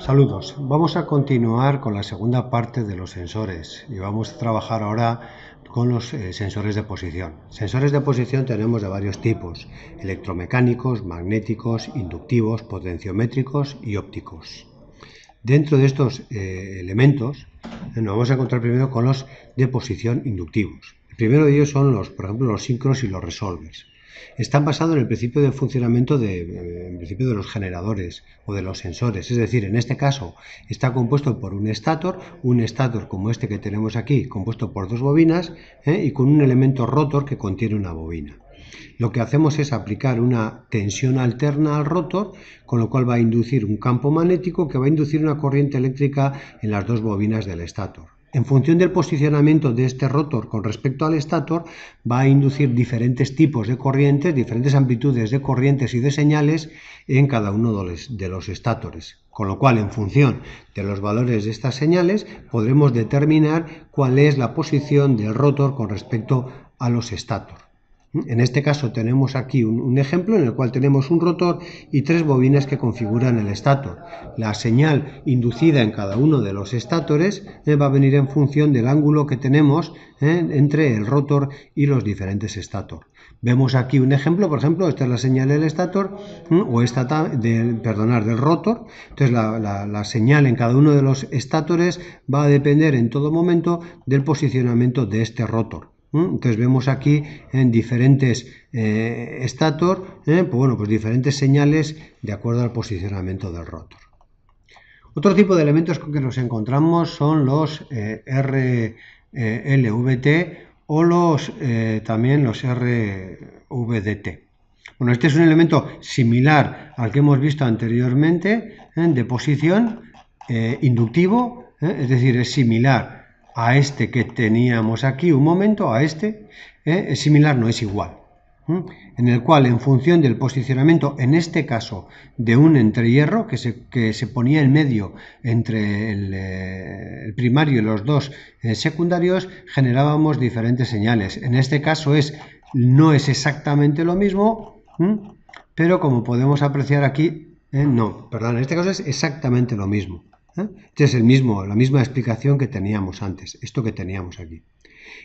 Saludos, vamos a continuar con la segunda parte de los sensores y vamos a trabajar ahora con los sensores de posición. Sensores de posición tenemos de varios tipos: electromecánicos, magnéticos, inductivos, potenciométricos y ópticos. Dentro de estos elementos nos vamos a encontrar primero con los de posición inductivos. El primero de ellos son por ejemplo, los síncronos y los resolvers. Están basados en el principio de funcionamiento de los generadores o de los sensores. Es decir, en este caso está compuesto por un estator como este que tenemos aquí, compuesto por dos bobinas y con un elemento rotor que contiene una bobina. Lo que hacemos es aplicar una tensión alterna al rotor, con lo cual va a inducir un campo magnético que va a inducir una corriente eléctrica en las dos bobinas del estator. En función del posicionamiento de este rotor con respecto al estator, va a inducir diferentes tipos de corrientes, diferentes amplitudes de corrientes y de señales en cada uno de los estatores. Con lo cual, en función de los valores de estas señales, podremos determinar cuál es la posición del rotor con respecto a los estator. En este caso tenemos aquí un ejemplo en el cual tenemos un rotor y tres bobinas que configuran el estator. La señal inducida en cada uno de los estatores va a venir en función del ángulo que tenemos entre el rotor y los diferentes estator. Vemos aquí un ejemplo, por ejemplo, esta es la señal del estator o del rotor. Entonces la señal en cada uno de los estatores va a depender en todo momento del posicionamiento de este rotor. Entonces vemos aquí en diferentes estator, pues diferentes señales de acuerdo al posicionamiento del rotor. Otro tipo de elementos con que nos encontramos son los RLVT o también los RVDT. Bueno, este es un elemento similar al que hemos visto anteriormente, de posición inductivo, es decir, es similar a este que teníamos aquí un momento, a este, es similar, no es igual, en el cual en función del posicionamiento, en este caso de un entrehierro que se ponía en medio entre el primario y los dos secundarios, generábamos diferentes señales. En este caso no es exactamente lo mismo, pero como podemos apreciar aquí, en este caso es exactamente lo mismo. Este es la misma explicación que teníamos antes, esto que teníamos aquí.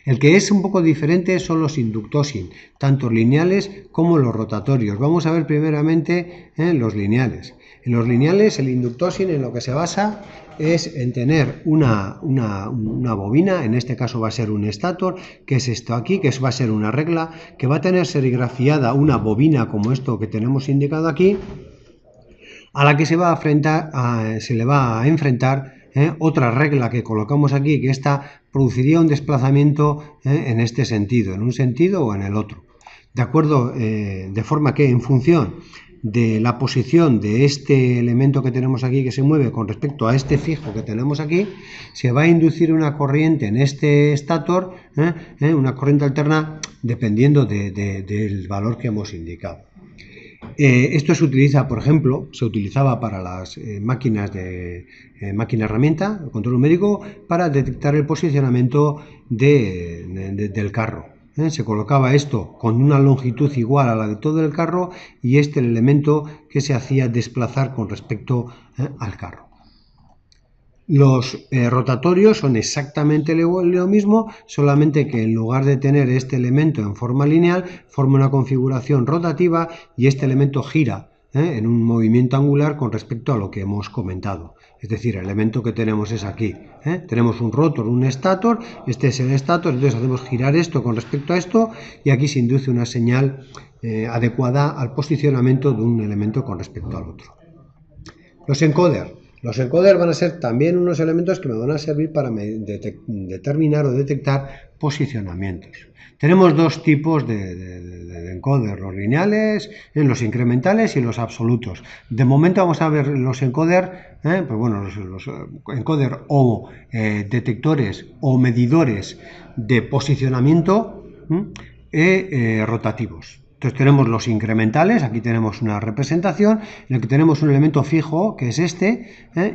El que es un poco diferente son los inductosin, tanto lineales como los rotatorios. Vamos a ver primeramente los lineales. En los lineales, el inductosin en lo que se basa es en tener una bobina, en este caso va a ser un estator, que es esto aquí, que va a ser una regla, que va a tener serigrafiada una bobina como esto que tenemos indicado aquí, a la que se le va a enfrentar otra regla que colocamos aquí, que esta produciría un desplazamiento en este sentido, en un sentido o en el otro. De acuerdo, de forma que en función de la posición de este elemento que tenemos aquí que se mueve con respecto a este fijo que tenemos aquí, se va a inducir una corriente en este estator, una corriente alterna dependiendo del valor que hemos indicado. Esto se utilizaba para las máquina herramienta, el control numérico, para detectar el posicionamiento del carro. Se colocaba esto con una longitud igual a la de todo el carro y el elemento que se hacía desplazar con respecto al carro. Los rotatorios son exactamente lo mismo, solamente que en lugar de tener este elemento en forma lineal, forma una configuración rotativa y este elemento gira en un movimiento angular con respecto a lo que hemos comentado. Es decir, el elemento que tenemos es aquí. Tenemos un rotor, un estator, este es el estator, entonces hacemos girar esto con respecto a esto y aquí se induce una señal adecuada al posicionamiento de un elemento con respecto al otro. Los encoders van a ser también unos elementos que me van a servir para determinar o detectar posicionamientos. Tenemos dos tipos de encoders, los lineales, los incrementales y los absolutos. De momento vamos a ver los encoders, los encoders o detectores o medidores de posicionamiento rotativos. Entonces tenemos los incrementales, aquí tenemos una representación en la que tenemos un elemento fijo, que es este,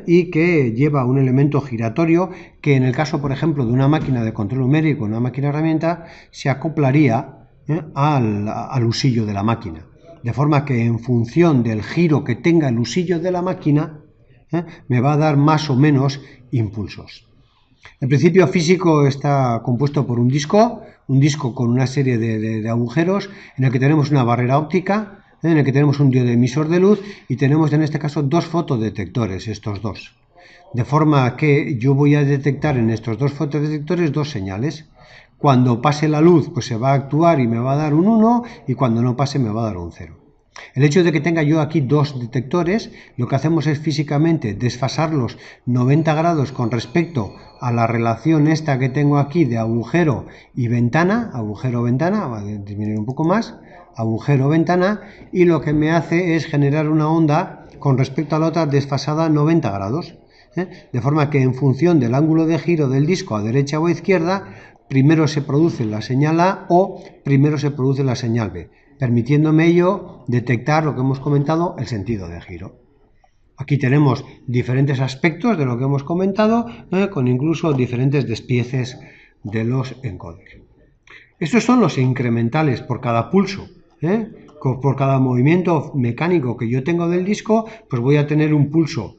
y que lleva un elemento giratorio que en el caso, por ejemplo, de una máquina de control numérico, una máquina herramienta, se acoplaría al husillo de la máquina. De forma que en función del giro que tenga el husillo de la máquina, me va a dar más o menos impulsos. El principio físico está compuesto por un disco con una serie de agujeros en el que tenemos una barrera óptica, en el que tenemos un diodo emisor de luz y tenemos en este caso dos fotodetectores, estos dos. De forma que yo voy a detectar en estos dos fotodetectores dos señales. Cuando pase la luz, pues se va a actuar y me va a dar un 1, y cuando no pase me va a dar un 0. El hecho de que tenga yo aquí dos detectores, lo que hacemos es físicamente desfasarlos 90 grados con respecto a la relación esta que tengo aquí de agujero y ventana, agujero-ventana, va a disminuir un poco más, agujero-ventana, y lo que me hace es generar una onda con respecto a la otra desfasada 90 grados. De forma que en función del ángulo de giro del disco a derecha o a izquierda, primero se produce la señal A o primero se produce la señal B, permitiéndome ello detectar lo que hemos comentado, el sentido de giro. Aquí tenemos diferentes aspectos de lo que hemos comentado, con incluso diferentes despieces de los encoders. Estos son los incrementales por cada pulso. Por cada movimiento mecánico que yo tengo del disco, pues voy a tener un pulso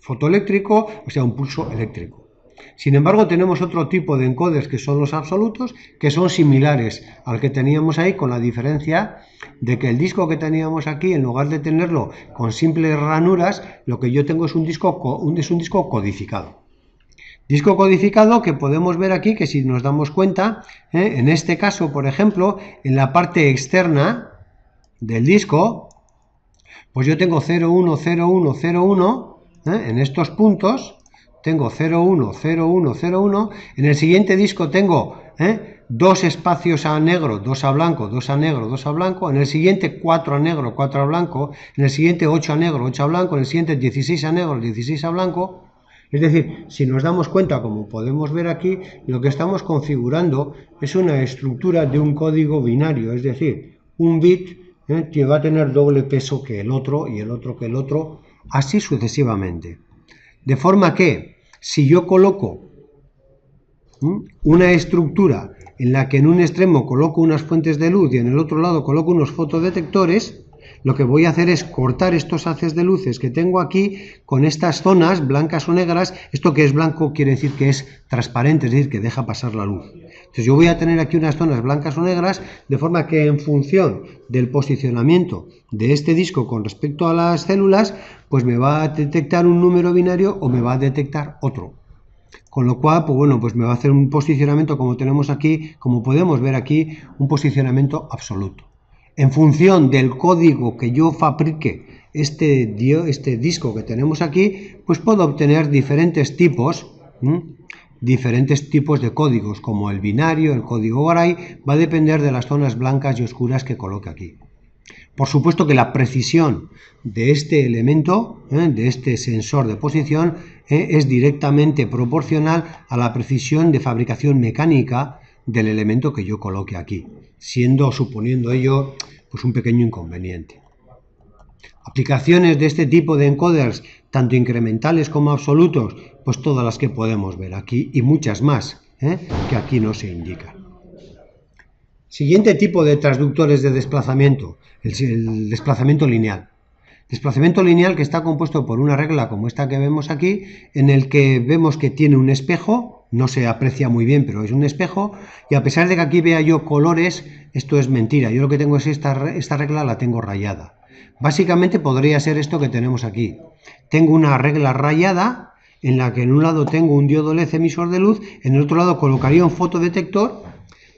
fotoeléctrico, o sea, un pulso eléctrico. Sin embargo, tenemos otro tipo de encoders que son los absolutos, que son similares al que teníamos ahí, con la diferencia de que el disco que teníamos aquí, en lugar de tenerlo con simples ranuras, lo que yo tengo es un disco codificado. Disco codificado que podemos ver aquí, que si nos damos cuenta, en este caso, por ejemplo, en la parte externa del disco, pues yo tengo 0, 1, 0, 1, 0, 1, en estos puntos, tengo 0, 1, 0, 1, 0, 1, en el siguiente disco tengo dos espacios a negro, dos a blanco, dos a negro, dos a blanco, en el siguiente 4 a negro, 4 a blanco, en el siguiente 8 a negro, 8 a blanco, en el siguiente 16 a negro, 16 a blanco. Es decir, si nos damos cuenta, como podemos ver aquí, lo que estamos configurando es una estructura de un código binario, es decir, un bit que va a tener doble peso que el otro y el otro que el otro, así sucesivamente. De forma que, si yo coloco una estructura en la que en un extremo coloco unas fuentes de luz y en el otro lado coloco unos fotodetectores, lo que voy a hacer es cortar estos haces de luces que tengo aquí con estas zonas blancas o negras. Esto que es blanco quiere decir que es transparente, es decir, que deja pasar la luz. Entonces yo voy a tener aquí unas zonas blancas o negras, de forma que en función del posicionamiento de este disco con respecto a las células, pues me va a detectar un número binario o me va a detectar otro. Con lo cual, pues bueno, pues me va a hacer un posicionamiento, como tenemos aquí, como podemos ver aquí, un posicionamiento absoluto. En función del código que yo fabrique este disco que tenemos aquí, pues puedo obtener diferentes tipos de códigos, como el binario, el código Gray, va a depender de las zonas blancas y oscuras que coloque aquí. Por supuesto que la precisión de este elemento, de este sensor de posición, es directamente proporcional a la precisión de fabricación mecánica del elemento que yo coloque aquí, suponiendo ello pues un pequeño inconveniente. Aplicaciones de este tipo de encoders, tanto incrementales como absolutos, pues todas las que podemos ver aquí y muchas más, que aquí no se indican. Siguiente tipo de transductores de desplazamiento, el desplazamiento lineal. Desplazamiento lineal que está compuesto por una regla como esta que vemos aquí, en el que vemos que tiene un espejo, no se aprecia muy bien, pero es un espejo, y a pesar de que aquí vea yo colores, esto es mentira. Yo lo que tengo es esta regla, la tengo rayada. Básicamente podría ser esto que tenemos aquí. Tengo una regla rayada en la que en un lado tengo un diodo LED emisor de luz, en el otro lado colocaría un fotodetector,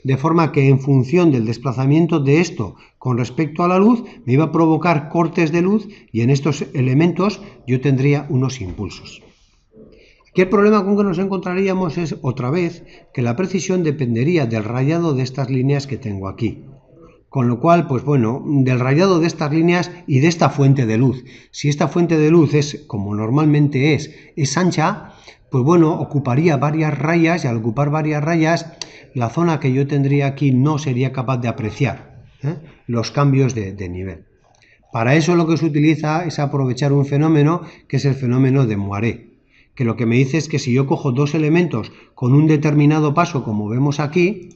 de forma que en función del desplazamiento de esto con respecto a la luz me iba a provocar cortes de luz y en estos elementos yo tendría unos impulsos. Aquí el problema con que nos encontraríamos es otra vez que la precisión dependería del rayado de estas líneas que tengo aquí. Con lo cual, pues bueno, del rayado de estas líneas y de esta fuente de luz. Si esta fuente de luz es, como normalmente es ancha, pues bueno, ocuparía varias rayas, y al ocupar varias rayas, la zona que yo tendría aquí no sería capaz de apreciar los cambios de nivel. Para eso lo que se utiliza es aprovechar un fenómeno que es el fenómeno de Moiré, que lo que me dice es que si yo cojo dos elementos con un determinado paso, como vemos aquí,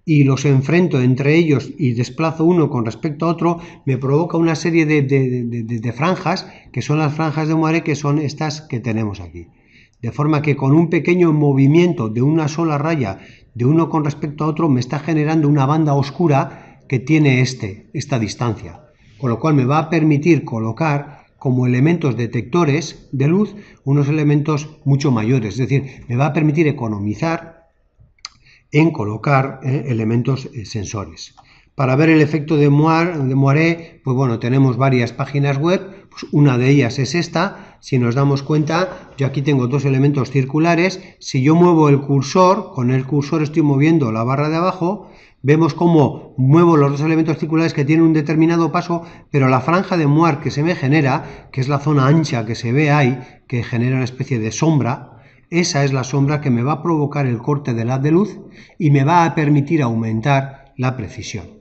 y los enfrento entre ellos y desplazo uno con respecto a otro, me provoca una serie de franjas, que son las franjas de Moiré, que son estas que tenemos aquí. De forma que con un pequeño movimiento de una sola raya de uno con respecto a otro me está generando una banda oscura que tiene esta distancia, con lo cual me va a permitir colocar como elementos detectores de luz unos elementos mucho mayores, es decir, me va a permitir economizar en colocar elementos sensores. Para ver el efecto de Moiré, pues bueno, tenemos varias páginas web, pues una de ellas es esta. Si nos damos cuenta, yo aquí tengo dos elementos circulares. Si yo muevo el cursor, con el cursor estoy moviendo la barra de abajo, vemos cómo muevo los dos elementos circulares que tienen un determinado paso, pero la franja de Moir que se me genera, que es la zona ancha que se ve ahí, que genera una especie de sombra, esa es la sombra que me va a provocar el corte del haz de luz y me va a permitir aumentar la precisión.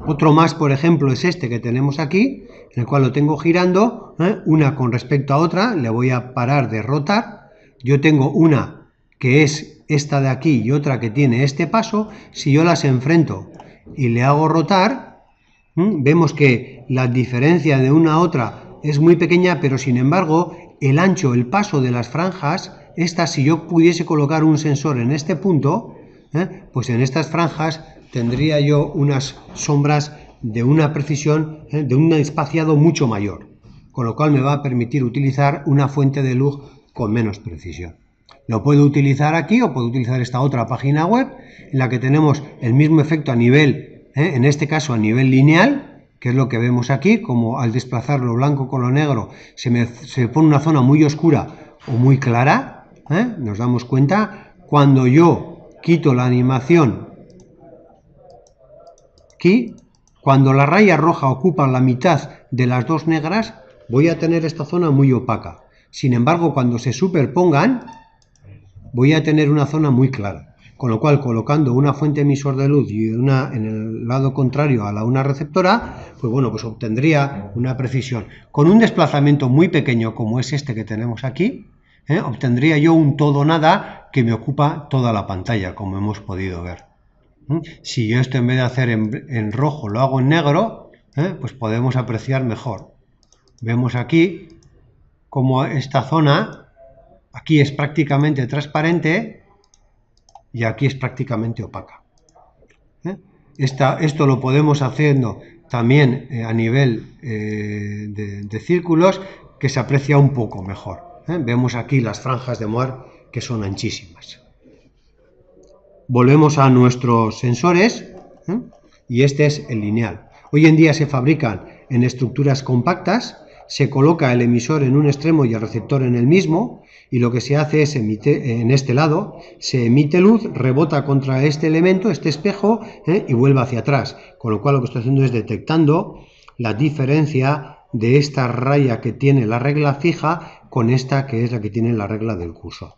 Otro más, por ejemplo, es este que tenemos aquí, en el cual lo tengo girando, una con respecto a otra, le voy a parar de rotar. Yo tengo una que es esta de aquí y otra que tiene este paso. Si yo las enfrento y le hago rotar, vemos que la diferencia de una a otra es muy pequeña, pero sin embargo el ancho, el paso de las franjas, estas, si yo pudiese colocar un sensor en este punto, pues en estas franjas tendría yo unas sombras de una precisión, de un espaciado mucho mayor, con lo cual me va a permitir utilizar una fuente de luz con menos precisión. Lo puedo utilizar aquí o puedo utilizar esta otra página web en la que tenemos el mismo efecto a nivel, en este caso a nivel lineal, que es lo que vemos aquí, como al desplazar lo blanco con lo negro se pone una zona muy oscura o muy clara, nos damos cuenta. Cuando yo quito la animación aquí, cuando la raya roja ocupa la mitad de las dos negras, voy a tener esta zona muy opaca. Sin embargo, cuando se superpongan, voy a tener una zona muy clara. Con lo cual, colocando una fuente emisor de luz y una en el lado contrario a una receptora, pues bueno, pues obtendría una precisión. Con un desplazamiento muy pequeño como es este que tenemos aquí, obtendría yo un todo nada que me ocupa toda la pantalla, como hemos podido ver. Si yo esto en vez de hacer en rojo lo hago en negro, pues podemos apreciar mejor. Vemos aquí como esta zona, aquí es prácticamente transparente y aquí es prácticamente opaca. Esto lo podemos haciendo también a nivel de círculos, que se aprecia un poco mejor. Vemos aquí las franjas de Moir que son anchísimas. Volvemos a nuestros sensores, y este es el lineal. Hoy en día se fabrican en estructuras compactas, se coloca el emisor en un extremo y el receptor en el mismo, y lo que se hace es en este lado, se emite luz, rebota contra este elemento, este espejo, y vuelve hacia atrás, con lo cual lo que estoy haciendo es detectando la diferencia de esta raya que tiene la regla fija con esta que es la que tiene la regla del cursor.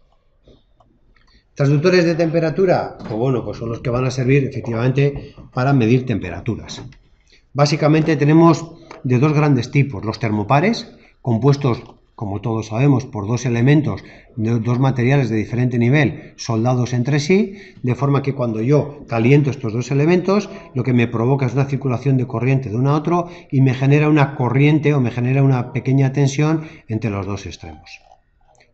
Transductores de temperatura, pues bueno, pues son los que van a servir efectivamente para medir temperaturas. Básicamente tenemos de dos grandes tipos: los termopares, compuestos, como todos sabemos, por dos elementos, dos materiales de diferente nivel, soldados entre sí, de forma que cuando yo caliento estos dos elementos, lo que me provoca es una circulación de corriente de uno a otro y me genera una corriente o me genera una pequeña tensión entre los dos extremos.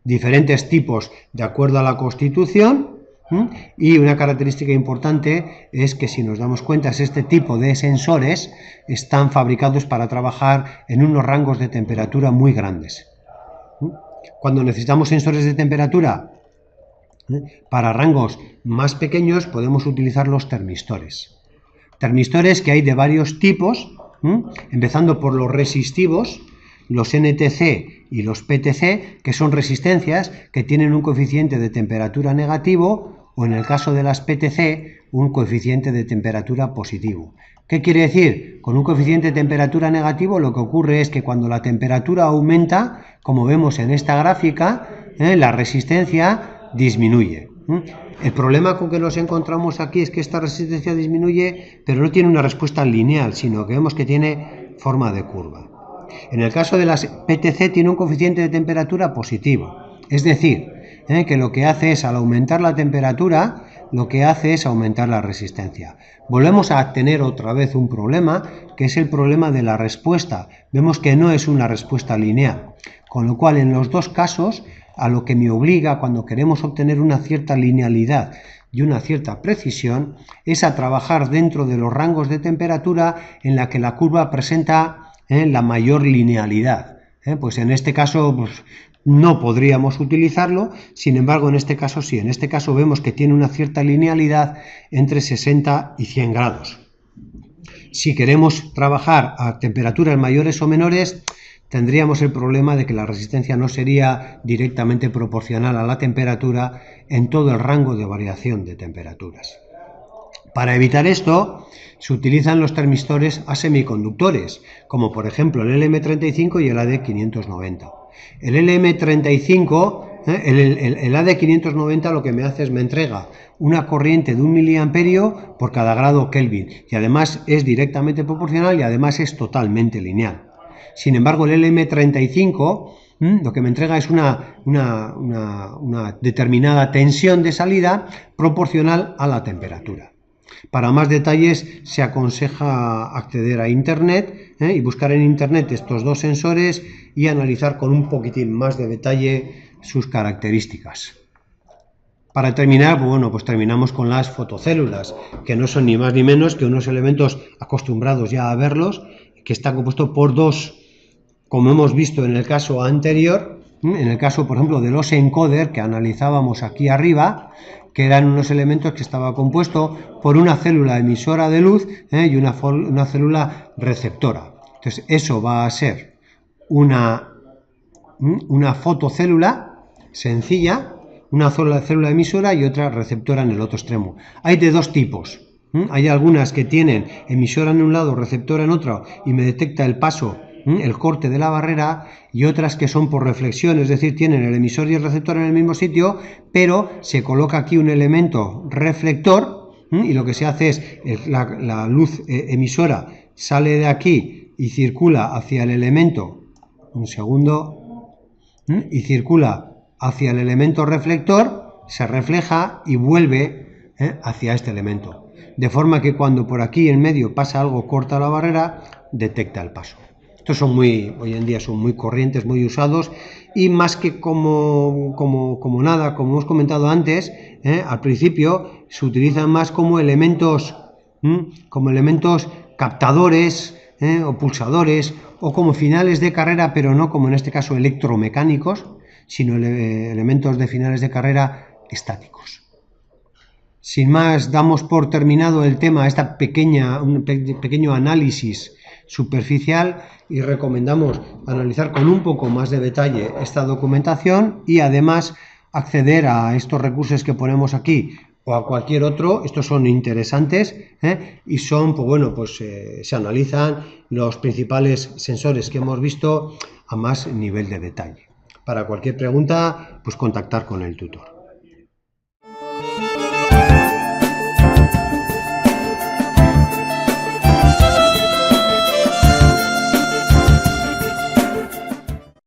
Diferentes tipos de acuerdo a la Constitución, y una característica importante es que, si nos damos cuenta, este tipo de sensores están fabricados para trabajar en unos rangos de temperatura muy grandes. Cuando necesitamos sensores de temperatura para rangos más pequeños, podemos utilizar los termistores. Termistores que hay de varios tipos, empezando por los resistivos, los NTC y los PTC, que son resistencias que tienen un coeficiente de temperatura negativo, o en el caso de las PTC, un coeficiente de temperatura positivo. ¿Qué quiere decir? Con un coeficiente de temperatura negativo, lo que ocurre es que cuando la temperatura aumenta, como vemos en esta gráfica, la resistencia disminuye. El problema con que nos encontramos aquí es que esta resistencia disminuye, pero no tiene una respuesta lineal, sino que vemos que tiene forma de curva. En el caso de las PTC tiene un coeficiente de temperatura positivo, es decir, que lo que hace es, al aumentar la temperatura, lo que hace es aumentar la resistencia. Volvemos a tener otra vez un problema, que es el problema de la respuesta. Vemos que no es una respuesta lineal, con lo cual en los dos casos, a lo que me obliga cuando queremos obtener una cierta linealidad y una cierta precisión, es a trabajar dentro de los rangos de temperatura en la que la curva presenta la mayor linealidad. Pues en este caso no podríamos utilizarlo, sin embargo en este caso sí. En este caso vemos que tiene una cierta linealidad entre 60 y 100 grados. Si queremos trabajar a temperaturas mayores o menores, tendríamos el problema de que la resistencia no sería directamente proporcional a la temperatura en todo el rango de variación de temperaturas. Para evitar esto, se utilizan los termistores asemiconductores, como por ejemplo el LM35 y el AD590. El LM35, el AD590 lo que me hace es me entrega una corriente de 1 miliamperio por cada grado Kelvin, y además es directamente proporcional y además es totalmente lineal. Sin embargo, el LM35 lo que me entrega es una determinada tensión de salida proporcional a la temperatura. Para más detalles se aconseja acceder a internet y buscar en internet estos dos sensores y analizar con un poquitín más de detalle sus características. Para terminar, pues terminamos con las fotocélulas, que no son ni más ni menos que unos elementos acostumbrados ya a verlos, que están compuestos por dos, como hemos visto en el caso anterior, en el caso por ejemplo de los encoder que analizábamos aquí arriba, que eran unos elementos que estaban compuestos por una célula emisora de luz y una célula receptora. Entonces eso va a ser una fotocélula sencilla, una sola célula emisora y otra receptora en el otro extremo. Hay de dos tipos. Hay algunas que tienen emisora en un lado, receptora en otro, y me detecta el paso, el corte de la barrera, y otras que son por reflexión, es decir, tienen el emisor y el receptor en el mismo sitio, pero se coloca aquí un elemento reflector, y lo que se hace es la luz emisora sale de aquí y circula hacia el elemento, y circula hacia el elemento reflector, se refleja y vuelve hacia este elemento. De forma que cuando por aquí en medio pasa algo, corta la barrera, detecta el paso. Estos son hoy en día son muy corrientes, muy usados, y más que como nada, como hemos comentado antes, al principio se utilizan más como elementos captadores o pulsadores, o como finales de carrera, pero no como en este caso electromecánicos, sino elementos de finales de carrera estáticos. Sin más, damos por terminado el tema, un pequeño análisis superficial, y recomendamos analizar con un poco más de detalle esta documentación y además acceder a estos recursos que ponemos aquí o a cualquier otro. Estos son interesantes y son, se analizan los principales sensores que hemos visto a más nivel de detalle. Para cualquier pregunta, contactar con el tutor.